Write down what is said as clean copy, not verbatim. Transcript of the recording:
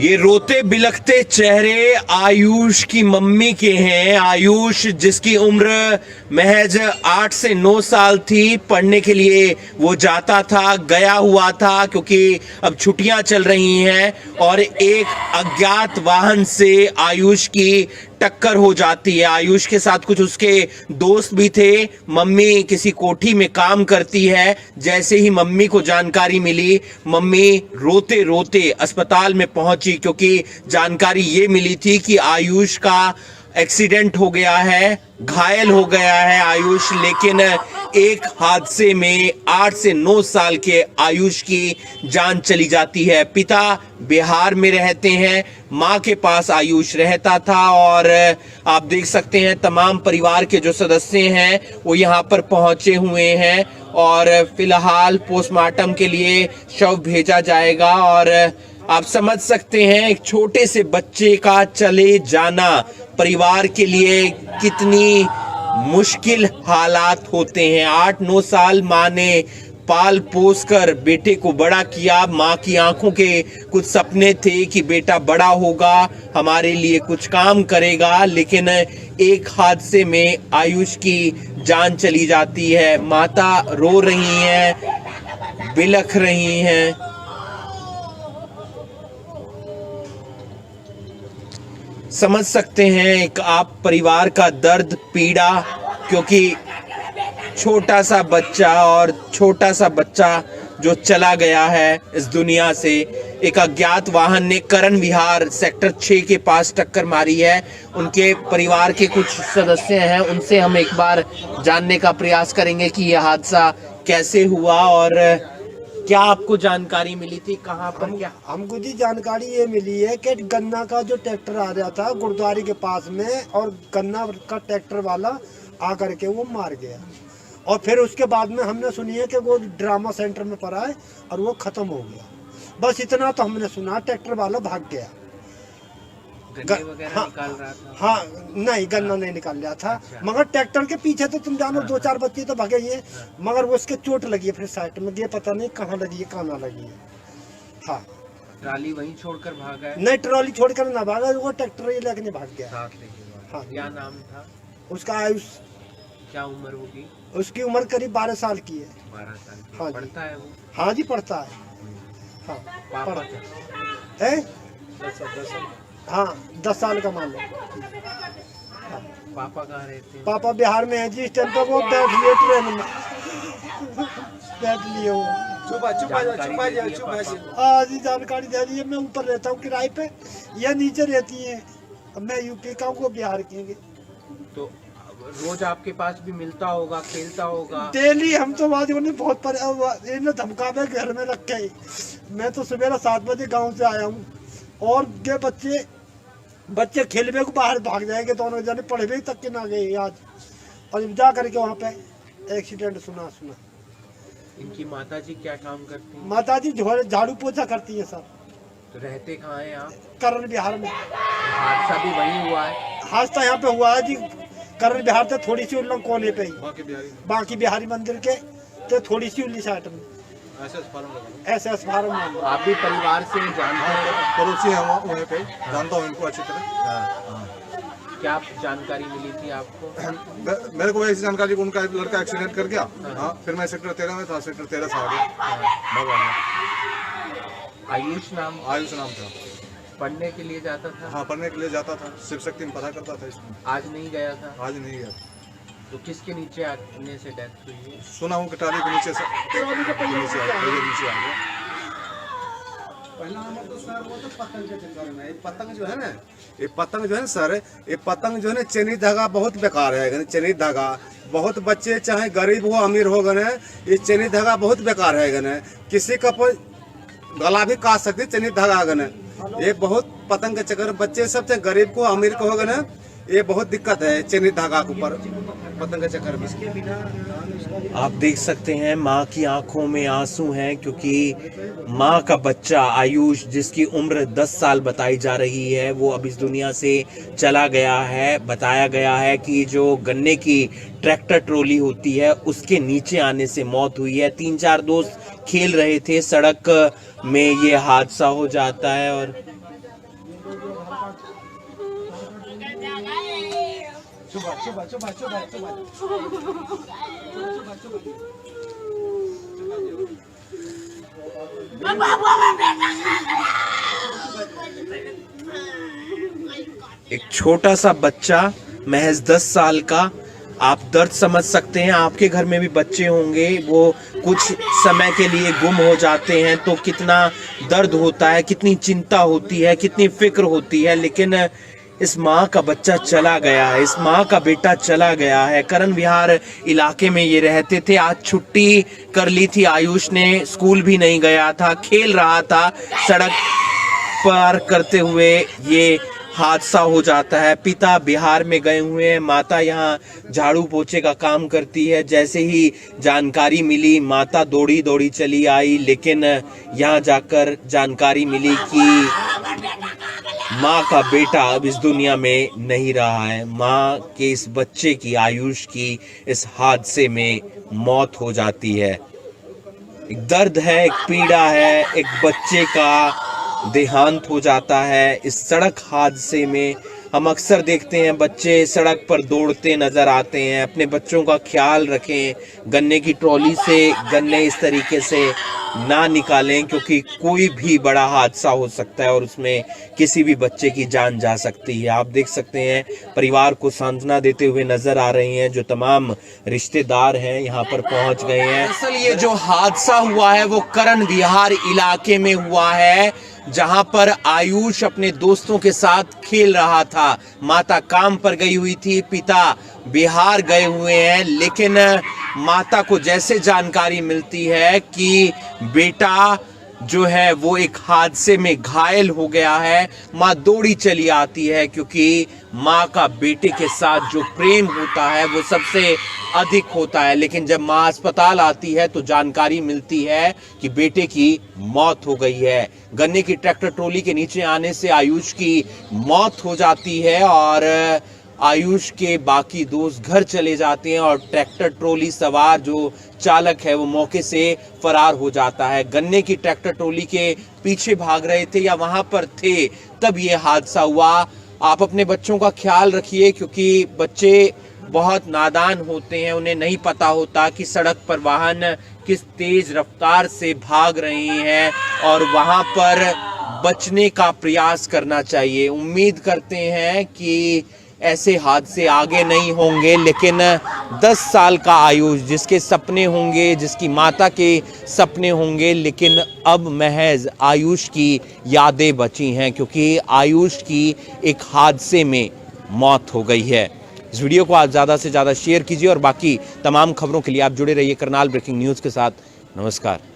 ये रोते बिलखते चेहरे आयुष की मम्मी के हैं। आयुष जिसकी उम्र महज 8 से 9 साल थी, पढ़ने के लिए वो जाता था, गया हुआ था क्योंकि अब छुट्टियां चल रही हैं और एक अज्ञात वाहन से आयुष की टक्कर हो जाती है। आयुष के साथ कुछ उसके दोस्त भी थे। मम्मी किसी कोठी में काम करती है। जैसे ही मम्मी को जानकारी मिली, मम्मी रोते रोते अस्पताल में पहुंची क्योंकि जानकारी ये मिली थी कि आयुष का एक्सीडेंट हो गया है, घायल हो गया है आयुष। लेकिन एक हादसे में 8 से 9 साल के आयुष की जान चली जाती है। पिता बिहार में रहते हैं, माँ के पास आयुष रहता था और आप देख सकते हैं तमाम परिवार के जो सदस्य हैं वो यहाँ पर पहुंचे हुए हैं और फिलहाल पोस्टमार्टम के लिए शव भेजा जाएगा। और आप समझ सकते हैं एक छोटे से बच्चे का चले जाना परिवार के लिए कितनी मुश्किल हालात होते हैं। 8-9 साल माँ ने पाल पोस कर बेटे को बड़ा किया। माँ की आंखों के कुछ सपने थे कि बेटा बड़ा होगा, हमारे लिए कुछ काम करेगा, लेकिन एक हादसे में आयुष की जान चली जाती है। माता रो रही हैं, बिलख रही हैं। समझ सकते हैं एक आप परिवार का दर्द, पीड़ा, क्योंकि छोटा सा बच्चा जो चला गया है इस दुनिया से। एक अज्ञात वाहन ने करण विहार सेक्टर 6 के पास टक्कर मारी है। उनके परिवार के कुछ सदस्य हैं, उनसे हम एक बार जानने का प्रयास करेंगे कि यह हादसा कैसे हुआ और क्या आपको जानकारी मिली थी, कहाँ पर क्या? हमको जी जानकारी ये मिली है कि गन्ना का जो ट्रैक्टर आ रहा था गुरुद्वारे के पास में और गन्ना का ट्रैक्टर वाला आकर के वो मार गया। और फिर उसके बाद में हमने सुनी है कि वो ड्रामा सेंटर में पड़ा है और वो खत्म हो गया। बस इतना तो हमने सुना, ट्रैक्टर वाला भाग गया। गन्ने वगैरह निकाल रहा था? हाँ, नहीं गन्ना नहीं निकाल रहा था। अच्छा। मगर ट्रैक्टर के पीछे तो तुम जानो 2-4 बच्चे तो भागे ही, मगर वो उसके चोट लगी है फिर साइड में, ये पता नहीं कहाँ लगी है कहाँ ना लगी है। हाँ, ट्रॉली वहीं छोड़कर भागा है? नहीं, ट्रॉली छोड़कर ना भागा, वो ट्रैक्टर ही लेके भाग गया। हाँ, क्या नाम था उसका? आयुष। क्या उम्र होगी उसकी? उम्र करीब 12 साल की है। 12 साल की। हाँ, पढ़ता है वो? हाँ जी, पढ़ता है। हाँ, पापा है? हाँ, 10 साल का मान लो। पापा कहाँ रहते हैं? पापा बिहार में है जी। इस टाइम पे वो बैठ लिए ट्रेन में, बैठ लिए वो। हाँ जी, जानकारी दे दी है। मैं ऊपर रहता हूँ किराए पे, ये नीचे रहती है। अब मैं यूपी का हूँ, वो बिहार की है। तो रोज आपके पास भी मिलता होगा, खेलता होगा? डेली हम तो वादियों बहुत धमका में घर में रख के। मैं तो सुबह 7 बजे गाँव से आया हूँ और ये बच्चे खेलने को बाहर भाग जाएंगे, दोनों जने पढ़े भी तक के ना गए आज। और जा करके वहाँ पे एक्सीडेंट सुना। इनकी माताजी क्या काम करती हैं? माताजी झाड़ू पोछा करती है सर। तो रहते कहाँ हैं आप? करण बिहार में। हादसा भी वहीं हुआ है? हादसा यहाँ पे हुआ है जी, करण बिहार से थोड़ी सी उल्लंघ कोने पे ही, बाकी बिहारी मंदिर के तो थोड़ी सी उल्ली साइड में। SS farm. आप भी परिवार से जानते हैं? पड़ोसी है वहाँ पे, जानता हूँ इनको अच्छी तरह। क्या जानकारी मिली थी आपको? मेरे को ऐसी जानकारी कि उनका लड़का एक्सीडेंट कर गया। हाँ, फिर मैं सेक्टर 13 में था, सेक्टर 13 से आ गया। आयुष नाम था। पढ़ने के लिए जाता था? हाँ, पढ़ने के लिए जाता था, शिव शक्ति में पढ़ा करता था इसमें। आज नहीं गया था? आज नहीं गया। तो किसके नीचे आने से डेथ हुई है? सुना हूँ कि ट्राली के नीचे से नीचे आ गया। पहला नंबर तो सर वो तो पतंग के चक्कर में, पतंग जो है ना, ये पतंग जो है ना सर, ये पतंग जो है ना, चेनी धागा बहुत बेकार है। चेनी धागा बहुत बच्चे चाहे गरीब हो अमीर हो गए, ये चेनी धागा बहुत बेकार है। किसी का गला भी काट सकती चेनी धागा गए। ये बहुत पतंग के चक्कर बच्चे सब चाहे गरीब को अमीर को हो गए, ये बहुत दिक्कत है चेनी धागा के ऊपर, पतंग के चक्कर में। आप देख सकते हैं माँ की आंखों में आंसू हैं, क्योंकि माँ का बच्चा आयुष, जिसकी उम्र 10 साल बताई जा रही है, वो अब इस दुनिया से चला गया है। बताया गया है कि जो गन्ने की ट्रैक्टर ट्रॉली होती है उसके नीचे आने से मौत हुई है। 3-4 दोस्त खेल रहे थे, सड़क में ये हादसा हो जाता है। और एक छोटा सा बच्चा, महज 10 साल का, आप दर्द समझ सकते हैं। आपके घर में भी बच्चे होंगे, वो कुछ समय के लिए गुम हो जाते हैं तो कितना दर्द होता है, कितनी चिंता होती है, कितनी फिक्र होती है। लेकिन इस माँ का बच्चा चला गया है, इस माँ का बेटा चला गया है। करण विहार इलाके में ये रहते थे। आज छुट्टी कर ली थी आयुष ने, स्कूल भी नहीं गया था, खेल रहा था। सड़क पार करते हुए ये हादसा हो जाता है। पिता बिहार में गए हुए हैं, माता यहाँ झाड़ू पोछे का काम करती है। जैसे ही जानकारी मिली, माता दौड़ी दौड़ी चली आई, लेकिन यहाँ जाकर जानकारी मिली कि माँ का बेटा अब इस दुनिया में नहीं रहा है। माँ के इस बच्चे की, आयुष की, इस हादसे में मौत हो जाती है। एक दर्द है, एक पीड़ा है, एक बच्चे का देहांत हो जाता है इस सड़क हादसे में। हम अक्सर देखते हैं बच्चे सड़क पर दौड़ते नजर आते हैं। अपने बच्चों का ख्याल रखें, गन्ने की ट्रॉली से गन्ने इस तरीके से ना निकालें, क्योंकि कोई भी बड़ा हादसा हो सकता है और उसमें किसी भी बच्चे की जान जा सकती है। आप देख सकते हैं परिवार को सांत्वना देते हुए नजर आ रहे हैं। जो तमाम रिश्तेदार हैं यहाँ पर पहुंच गए हैं। दरअसल ये जो हादसा हुआ है वो करण विहार इलाके में हुआ है, जहां पर आयुष अपने दोस्तों के साथ खेल रहा था। माता काम पर गई हुई थी, पिता बिहार गए हुए हैं। लेकिन माता को जैसे जानकारी मिलती है कि बेटा जो है वो एक हादसे में घायल हो गया है, माँ दौड़ी चली आती है, क्योंकि माँ का बेटे के साथ जो प्रेम होता है वो सबसे अधिक होता है। लेकिन जब माँ अस्पताल आती है तो जानकारी मिलती है कि बेटे की मौत हो गई है। गन्ने की ट्रैक्टर ट्रॉली के नीचे आने से आयुष की मौत हो जाती है और आयुष के बाकी दोस्त घर चले जाते हैं और ट्रैक्टर ट्रॉली सवार जो चालक है वो मौके से फरार हो जाता है। गन्ने की ट्रैक्टर ट्रॉली के पीछे भाग रहे थे या वहां पर थे, तब ये हादसा हुआ। आप अपने बच्चों का ख्याल रखिए, क्योंकि बच्चे बहुत नादान होते हैं, उन्हें नहीं पता होता कि सड़क पर वाहन किस तेज रफ्तार से भाग रहे हैं और वहां पर बचने का प्रयास करना चाहिए। उम्मीद करते हैं कि ऐसे हादसे आगे नहीं होंगे। लेकिन 10 साल का आयुष, जिसके सपने होंगे, जिसकी माता के सपने होंगे, लेकिन अब महज आयुष की यादें बची हैं, क्योंकि आयुष की एक हादसे में मौत हो गई है। इस वीडियो को आप ज़्यादा से ज़्यादा शेयर कीजिए और बाकी तमाम खबरों के लिए आप जुड़े रहिए करनाल ब्रेकिंग न्यूज़ के साथ। नमस्कार।